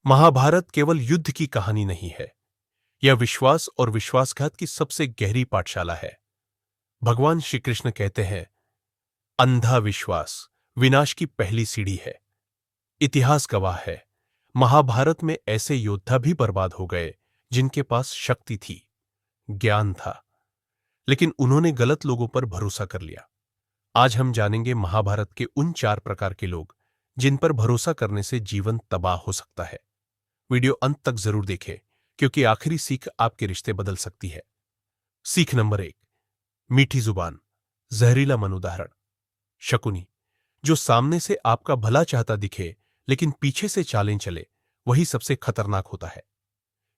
महाभारत केवल युद्ध की कहानी नहीं है, यह विश्वास और विश्वासघात की सबसे गहरी पाठशाला है। भगवान श्री कृष्ण कहते हैं, अंधा विश्वास विनाश की पहली सीढ़ी है। इतिहास गवाह है, महाभारत में ऐसे योद्धा भी बर्बाद हो गए जिनके पास शक्ति थी, ज्ञान था, लेकिन उन्होंने गलत लोगों पर भरोसा कर लिया। आज हम जानेंगे महाभारत के उन 4 प्रकार के लोग जिन पर भरोसा करने से जीवन तबाह हो सकता है। वीडियो अंत तक जरूर देखें, क्योंकि आखिरी सीख आपके रिश्ते बदल सकती है। सीख नंबर 1, मीठी जुबान, जहरीला मन। उदाहरण, शकुनी, जो सामने से आपका भला चाहता दिखे लेकिन पीछे से चालें चले, वही सबसे खतरनाक होता है।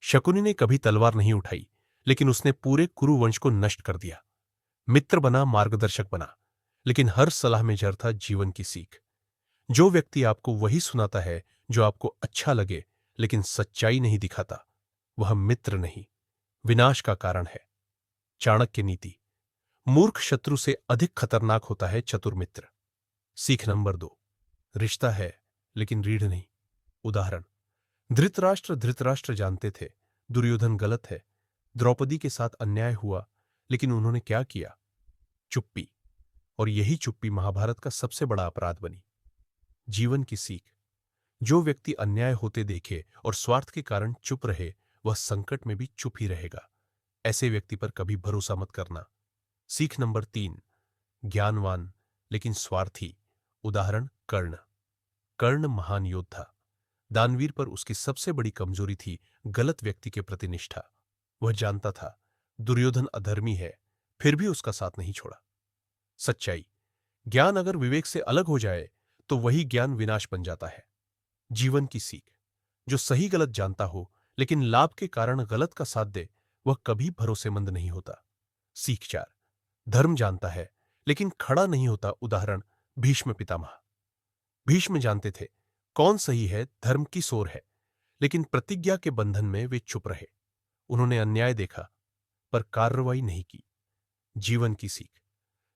शकुनी ने कभी तलवार नहीं उठाई, लेकिन उसने पूरे कुरु वंश को नष्ट कर दिया। मित्र बना, मार्गदर्शक बना, लेकिन हर सलाह में जड़ था जीवन की सीख। जो व्यक्ति आपको वही सुनाता है जो आपको अच्छा लगे, लेकिन सच्चाई नहीं दिखाता, वह मित्र नहीं, विनाश का कारण है। चाणक्य नीति, मूर्ख शत्रु से अधिक खतरनाक होता है चतुर मित्र। सीख नंबर 2, रिश्ता है लेकिन रीढ़ नहीं। उदाहरण, धृतराष्ट्र जानते थे दुर्योधन गलत है, द्रौपदी के साथ अन्याय हुआ, लेकिन उन्होंने क्या किया? चुप्पी। और यही चुप्पी महाभारत का सबसे बड़ा अपराध बनी। जीवन की सीख, जो व्यक्ति अन्याय होते देखे और स्वार्थ के कारण चुप रहे, वह संकट में भी चुप ही रहेगा। ऐसे व्यक्ति पर कभी भरोसा मत करना। सीख नंबर 3, ज्ञानवान लेकिन स्वार्थी। उदाहरण, कर्ण। कर्ण महान योद्धा, दानवीर, पर उसकी सबसे बड़ी कमजोरी थी गलत व्यक्ति के प्रति निष्ठा। वह जानता था दुर्योधन अधर्मी है, फिर भी उसका साथ नहीं छोड़ा। सच्चाई, ज्ञान अगर विवेक से अलग हो जाए तो वही ज्ञान विनाश बन जाता है। जीवन की सीख, जो सही गलत जानता हो लेकिन लाभ के कारण गलत का साथ दे, वह कभी भरोसेमंद नहीं होता। सीख 4, धर्म जानता है लेकिन खड़ा नहीं होता। उदाहरण, भीष्म पितामह। भीष्म जानते थे कौन सही है, धर्म किस ओर है, लेकिन प्रतिज्ञा के बंधन में वे चुप रहे। उन्होंने अन्याय देखा पर कार्रवाई नहीं की। जीवन की सीख,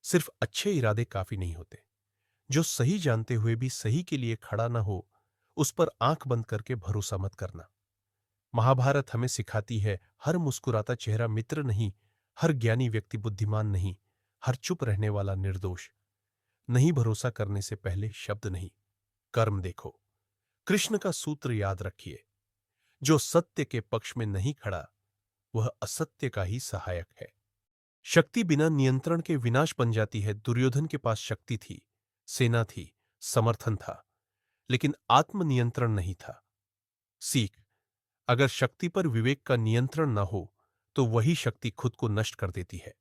सिर्फ अच्छे इरादे काफी नहीं होते। जो सही जानते हुए भी सही के लिए खड़ा न हो, उस पर आंख बंद करके भरोसा मत करना। महाभारत हमें सिखाती है, हर मुस्कुराता चेहरा मित्र नहीं, हर ज्ञानी व्यक्ति बुद्धिमान नहीं, हर चुप रहने वाला निर्दोष नहीं। भरोसा करने से पहले शब्द नहीं, कर्म देखो। कृष्ण का सूत्र याद रखिए, जो सत्य के पक्ष में नहीं खड़ा, वह असत्य का ही सहायक है। शक्ति बिना नियंत्रण के विनाश बन जाती है। दुर्योधन के पास शक्ति थी, सेना थी, समर्थन था, लेकिन आत्मनियंत्रण नहीं था। सीख, अगर शक्ति पर विवेक का नियंत्रण न हो तो वही शक्ति खुद को नष्ट कर देती है।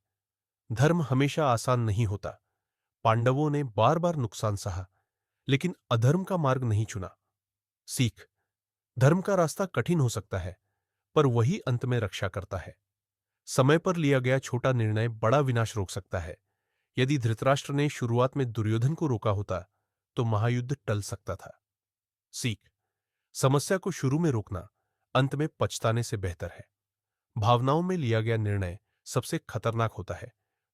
धर्म हमेशा आसान नहीं होता। पांडवों ने बार बार नुकसान सहा, लेकिन अधर्म का मार्ग नहीं चुना। सीख, धर्म का रास्ता कठिन हो सकता है, पर वही अंत में रक्षा करता है। समय पर लिया गया छोटा निर्णय बड़ा विनाश रोक सकता है। यदि धृतराष्ट्र ने शुरुआत में दुर्योधन को रोका होता तो महायुद्ध टल सकता था। सीख, समस्या को शुरू में रोकना अंत में पछताने से बेहतर है। भावनाओं में लिया गया निर्णय सबसे खतरनाक होता है।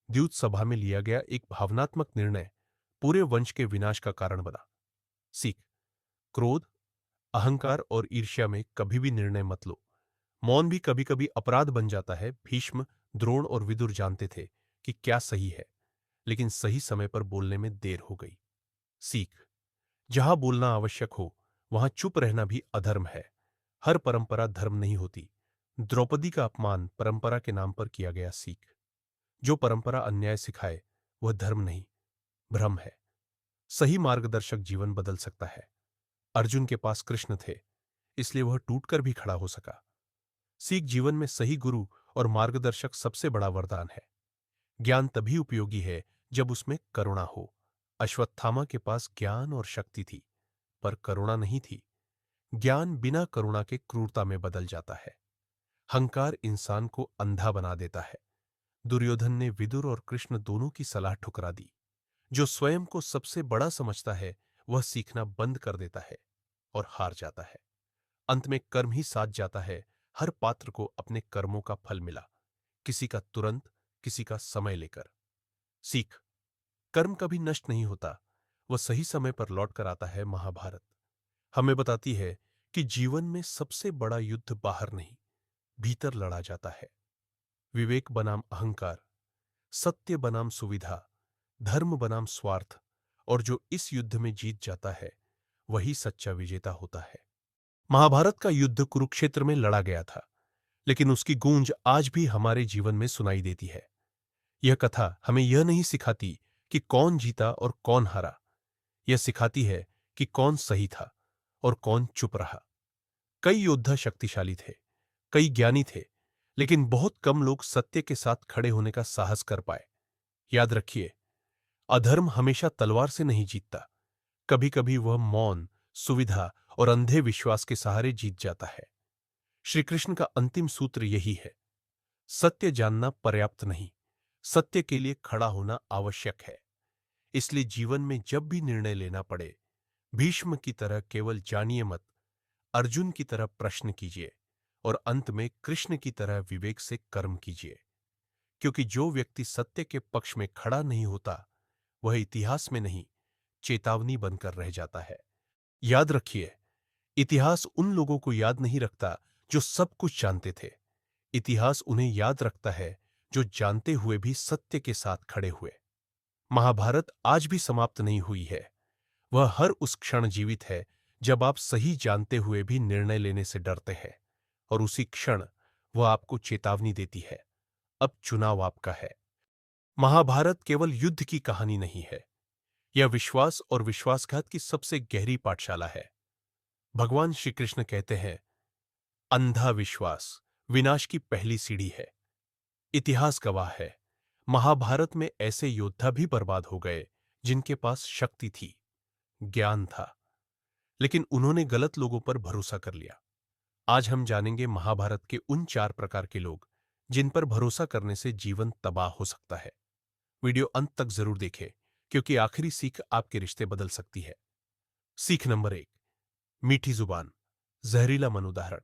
द्यूत सभा में लिया गया एक भावनात्मक निर्णय पूरे वंश के विनाश का कारण बना। सीख, क्रोध, अहंकार और ईर्ष्या में कभी भी निर्णय मत लो। मौन भी कभी कभी अपराध बन जाता है। भीष्म, द्रोण और विदुर जानते थे कि क्या सही है, लेकिन सही समय पर बोलने में देर हो गई। सीख, जहां बोलना आवश्यक हो वहां चुप रहना भी अधर्म है। हर परंपरा धर्म नहीं होती। द्रौपदी का अपमान परंपरा के नाम पर किया गया। सीख, जो परंपरा अन्याय सिखाए वह धर्म नहीं, भ्रम है। सही मार्गदर्शक जीवन बदल सकता है। अर्जुन के पास कृष्ण थे, इसलिए वह टूटकर भी खड़ा हो सका। सीख, जीवन में सही गुरु और मार्गदर्शक सबसे बड़ा वरदान है। ज्ञान तभी उपयोगी है जब उसमें करुणा हो। अश्वत्थामा के पास ज्ञान और शक्ति थी, पर करुणा नहीं थी। ज्ञान बिना करुणा के क्रूरता में बदल जाता है। हंकार इंसान को अंधा बना देता है। दुर्योधन ने विदुर और कृष्ण दोनों की सलाह ठुकरा दी। जो स्वयं को सबसे बड़ा समझता है वह सीखना बंद कर देता है और हार जाता है। अंत में कर्म ही साथ जाता है। हर पात्र को अपने कर्मों का फल मिला, किसी का तुरंत, किसी का समय लेकर। सीख, कर्म कभी नष्ट नहीं होता, वह सही समय पर लौट कर आता है। महाभारत हमें बताती है कि जीवन में सबसे बड़ा युद्ध बाहर नहीं, भीतर लड़ा जाता है। विवेक बनाम अहंकार, सत्य बनाम सुविधा, धर्म बनाम स्वार्थ, और जो इस युद्ध में जीत जाता है वही सच्चा विजेता होता है। महाभारत का युद्ध कुरुक्षेत्र में लड़ा गया था, लेकिन उसकी गूंज आज भी हमारे जीवन में सुनाई देती है। यह कथा हमें यह नहीं सिखाती कि कौन जीता और कौन हारा, यह सिखाती है कि कौन सही था और कौन चुप रहा। कई योद्धा शक्तिशाली थे, कई ज्ञानी थे, लेकिन बहुत कम लोग सत्य के साथ खड़े होने का साहस कर पाए। याद रखिए, अधर्म हमेशा तलवार से नहीं जीतता, कभी कभी वह मौन, सुविधा और अंधे विश्वास के सहारे जीत जाता है। श्री कृष्ण का अंतिम सूत्र यही है, सत्य जानना पर्याप्त नहीं, सत्य के लिए खड़ा होना आवश्यक है। इसलिए जीवन में जब भी निर्णय लेना पड़े, भीष्म की तरह केवल जानिए मत, अर्जुन की तरह प्रश्न कीजिए और अंत में कृष्ण की तरह विवेक से कर्म कीजिए। क्योंकि जो व्यक्ति सत्य के पक्ष में खड़ा नहीं होता, वह इतिहास में नहीं, चेतावनी बनकर रह जाता है। याद रखिए, इतिहास उन लोगों को याद नहीं रखता जो सब कुछ जानते थे। इतिहास उन्हें याद रखता है जो जानते हुए भी सत्य के साथ खड़े हुए। महाभारत आज भी समाप्त नहीं हुई है। वह हर उस क्षण जीवित है जब आप सही जानते हुए भी निर्णय लेने से डरते हैं, और उसी क्षण वह आपको चेतावनी देती है, अब चुनाव आपका है। महाभारत केवल युद्ध की कहानी नहीं है, यह विश्वास और विश्वासघात की सबसे गहरी पाठशाला है। भगवान श्री कृष्ण कहते हैं, अंधा विश्वास विनाश की पहली सीढ़ी है। इतिहास गवाह है, महाभारत में ऐसे योद्धा भी बर्बाद हो गए जिनके पास शक्ति थी, ज्ञान था, लेकिन उन्होंने गलत लोगों पर भरोसा कर लिया। आज हम जानेंगे महाभारत के उन 4 प्रकार के लोग जिन पर भरोसा करने से जीवन तबाह हो सकता है। वीडियो अंत तक जरूर देखें, क्योंकि आखिरी सीख आपके रिश्ते बदल सकती है। सीख नंबर 1, मीठी जुबान, जहरीला मन। उदाहरण,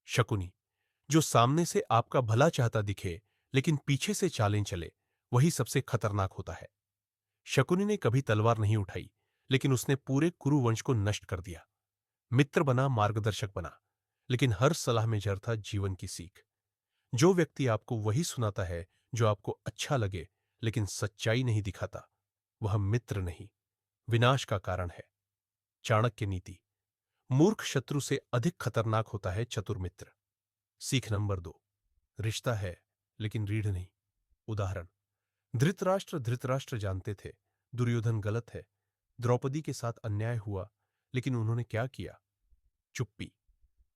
शकुनी, जो सामने से आपका भला चाहता दिखे लेकिन पीछे से चालें चले, वही सबसे खतरनाक होता है। शकुनी ने कभी तलवार नहीं उठाई, लेकिन उसने पूरे कुरुवंश को नष्ट कर दिया। मित्र बना, मार्गदर्शक बना, लेकिन हर सलाह में जड़ था जीवन की सीख। जो व्यक्ति आपको वही सुनाता है जो आपको अच्छा लगे, लेकिन सच्चाई नहीं दिखाता, वह मित्र नहीं, विनाश का कारण है। चाणक्य नीति, मूर्ख शत्रु से अधिक खतरनाक होता है चतुर मित्र। सीख नंबर 2, रिश्ता है लेकिन रीढ़ नहीं। उदाहरण, धृतराष्ट्र जानते थे दुर्योधन गलत है, द्रौपदी के साथ अन्याय हुआ, लेकिन उन्होंने क्या किया? चुप्पी।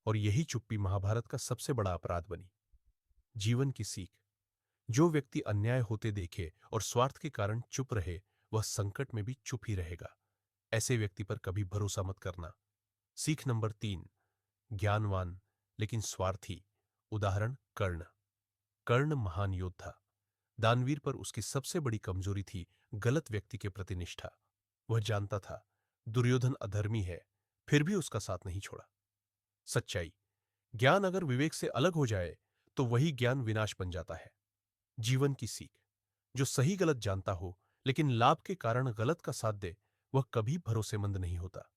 और यही चुप्पी महाभारत का सबसे बड़ा अपराध बनी। जीवन की सीख, जो व्यक्ति अन्याय होते देखे और स्वार्थ के कारण चुप रहे, वह संकट में भी चुप ही रहेगा। ऐसे व्यक्ति पर कभी भरोसा मत करना। सीख नंबर 3, ज्ञानवान लेकिन स्वार्थी। उदाहरण, कर्ण। कर्ण महान योद्धा, दानवीर, पर उसकी सबसे बड़ी कमजोरी थी गलत व्यक्ति के प्रति निष्ठा। वह जानता था दुर्योधन अधर्मी है, फिर भी उसका साथ नहीं छोड़ा। सच्चाई, ज्ञान अगर विवेक से अलग हो जाए तो वही ज्ञान विनाश बन जाता है। जीवन की सीख, जो सही गलत जानता हो लेकिन लाभ के कारण गलत का साथ दे, वह कभी भरोसेमंद नहीं होता।